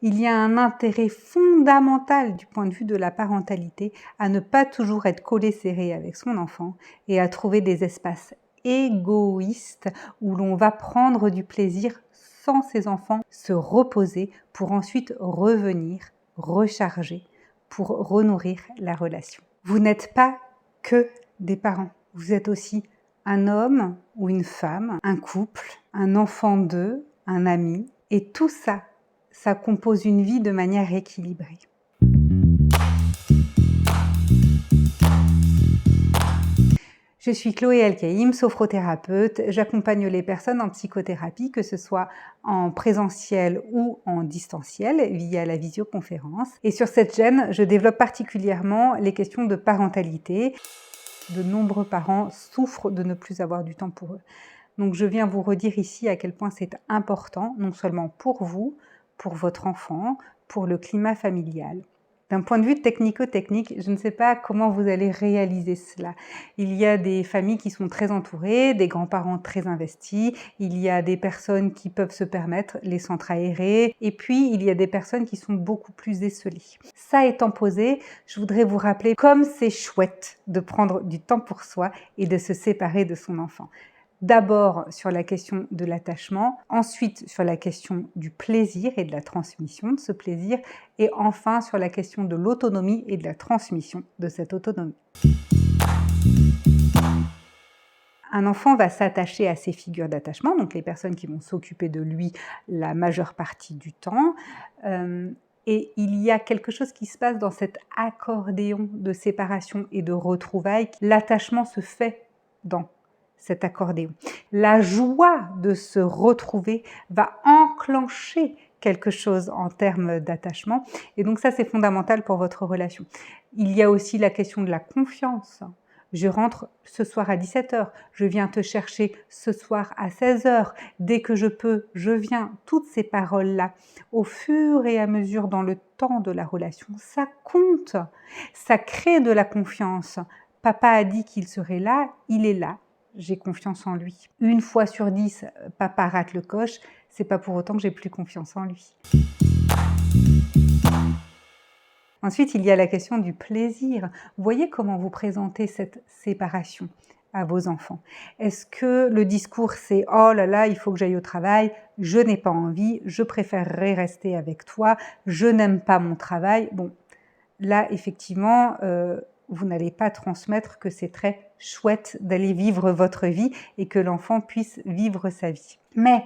Il y a un intérêt fondamental du point de vue de la parentalité à ne pas toujours être collé serré avec son enfant et à trouver des espaces égoïstes où l'on va prendre du plaisir sans ses enfants, se reposer pour ensuite revenir, recharger, pour renourrir la relation. Vous n'êtes pas que des parents, vous êtes aussi un homme ou une femme, un couple, un enfant d'eux, un ami, et tout ça, ça compose une vie de manière équilibrée. Je suis Chloé El-Kaïm, sophrothérapeute. J'accompagne les personnes en psychothérapie, que ce soit en présentiel ou en distanciel, via la visioconférence. Et sur cette chaîne, je développe particulièrement les questions de parentalité. De nombreux parents souffrent de ne plus avoir du temps pour eux. Donc je viens vous redire ici à quel point c'est important, non seulement pour vous, pour votre enfant, pour le climat familial. D'un point de vue technico-technique, je ne sais pas comment vous allez réaliser cela. Il y a des familles qui sont très entourées, des grands-parents très investis, il y a des personnes qui peuvent se permettre les centres aérés, et puis il y a des personnes qui sont beaucoup plus esselées. Ça étant posé, je voudrais vous rappeler comme c'est chouette de prendre du temps pour soi et de se séparer de son enfant. D'abord sur la question de l'attachement, ensuite sur la question du plaisir et de la transmission de ce plaisir, et enfin sur la question de l'autonomie et de la transmission de cette autonomie. Un enfant va s'attacher à ses figures d'attachement, donc les personnes qui vont s'occuper de lui la majeure partie du temps, et il y a quelque chose qui se passe dans cet accordéon de séparation et de retrouvailles. L'attachement se fait dans cet accordéon. La joie de se retrouver va enclencher quelque chose en termes d'attachement, et donc ça c'est fondamental pour votre relation. Il y a aussi la question de la confiance. Je rentre ce soir à 17h, je viens te chercher ce soir à 16h, dès que je peux, je viens. Toutes ces paroles-là, au fur et à mesure dans le temps de la relation, ça compte, ça crée de la confiance. Papa a dit qu'il serait là, il est là. J'ai confiance en lui. Une fois sur 10, papa rate le coche, c'est pas pour autant que j'ai plus confiance en lui. Ensuite, il y a la question du plaisir. Vous voyez comment vous présentez cette séparation à vos enfants. Est-ce que le discours c'est « Oh là là, il faut que j'aille au travail, je n'ai pas envie, je préférerais rester avec toi, je n'aime pas mon travail ». Bon, là, effectivement, vous n'allez pas transmettre que c'est très chouette d'aller vivre votre vie et que l'enfant puisse vivre sa vie. Mais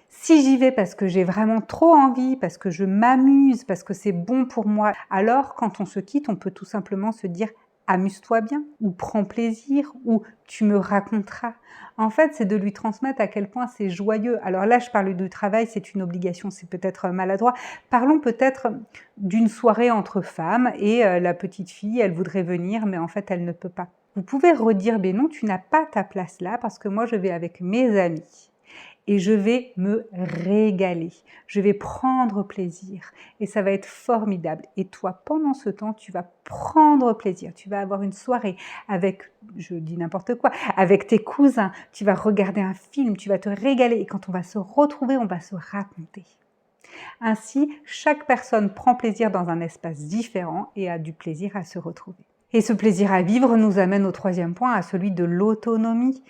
si j'y vais parce que j'ai vraiment trop envie, parce que je m'amuse, parce que c'est bon pour moi, alors quand on se quitte, on peut tout simplement se dire « amuse-toi bien » ou « prends plaisir » ou « tu me raconteras ». En fait, c'est de lui transmettre à quel point c'est joyeux. Alors là, je parle du travail, c'est une obligation, c'est peut-être maladroit. Parlons peut-être d'une soirée entre femmes et la petite fille, elle voudrait venir, mais en fait, elle ne peut pas. Vous pouvez redire « ben non, tu n'as pas ta place là parce que moi, je vais avec mes amis. » Et je vais me régaler, je vais prendre plaisir et ça va être formidable. Et toi, pendant ce temps, tu vas prendre plaisir, tu vas avoir une soirée avec, je dis n'importe quoi, avec tes cousins, tu vas regarder un film, tu vas te régaler et quand on va se retrouver, on va se raconter. Ainsi, chaque personne prend plaisir dans un espace différent et a du plaisir à se retrouver. Et ce plaisir à vivre nous amène au troisième point, à celui de l'autonomie.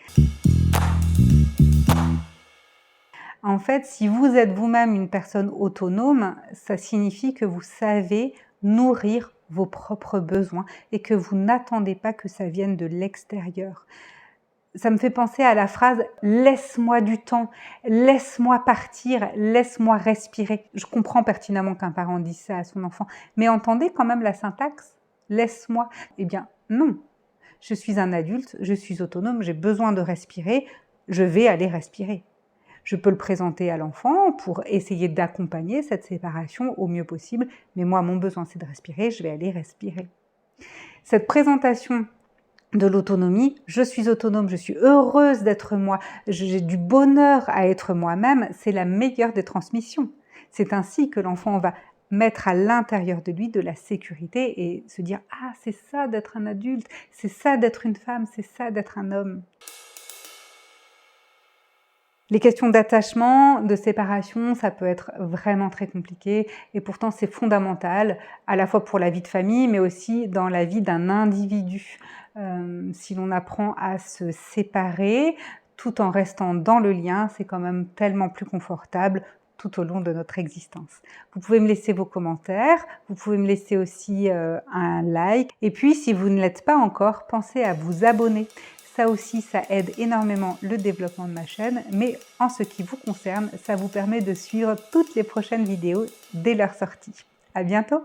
En fait, si vous êtes vous-même une personne autonome, ça signifie que vous savez nourrir vos propres besoins et que vous n'attendez pas que ça vienne de l'extérieur. Ça me fait penser à la phrase « laisse-moi du temps, laisse-moi partir, laisse-moi respirer ». Je comprends pertinemment qu'un parent dise ça à son enfant, mais entendez quand même la syntaxe « laisse-moi ». Eh bien non, je suis un adulte, je suis autonome, j'ai besoin de respirer, je vais aller respirer. Je peux le présenter à l'enfant pour essayer d'accompagner cette séparation au mieux possible, mais moi, mon besoin, c'est de respirer, je vais aller respirer. Cette présentation de l'autonomie, je suis autonome, je suis heureuse d'être moi, j'ai du bonheur à être moi-même, c'est la meilleure des transmissions. C'est ainsi que l'enfant va mettre à l'intérieur de lui de la sécurité et se dire « Ah, c'est ça d'être un adulte, c'est ça d'être une femme, c'est ça d'être un homme ». Les questions d'attachement, de séparation, ça peut être vraiment très compliqué et pourtant c'est fondamental, à la fois pour la vie de famille, mais aussi dans la vie d'un individu. Si l'on apprend à se séparer tout en restant dans le lien, c'est quand même tellement plus confortable tout au long de notre existence. Vous pouvez me laisser vos commentaires, vous pouvez me laisser aussi un like et puis si vous ne l'êtes pas encore, pensez à vous abonner. Ça aussi, ça aide énormément le développement de ma chaîne, mais en ce qui vous concerne, ça vous permet de suivre toutes les prochaines vidéos dès leur sortie. À bientôt!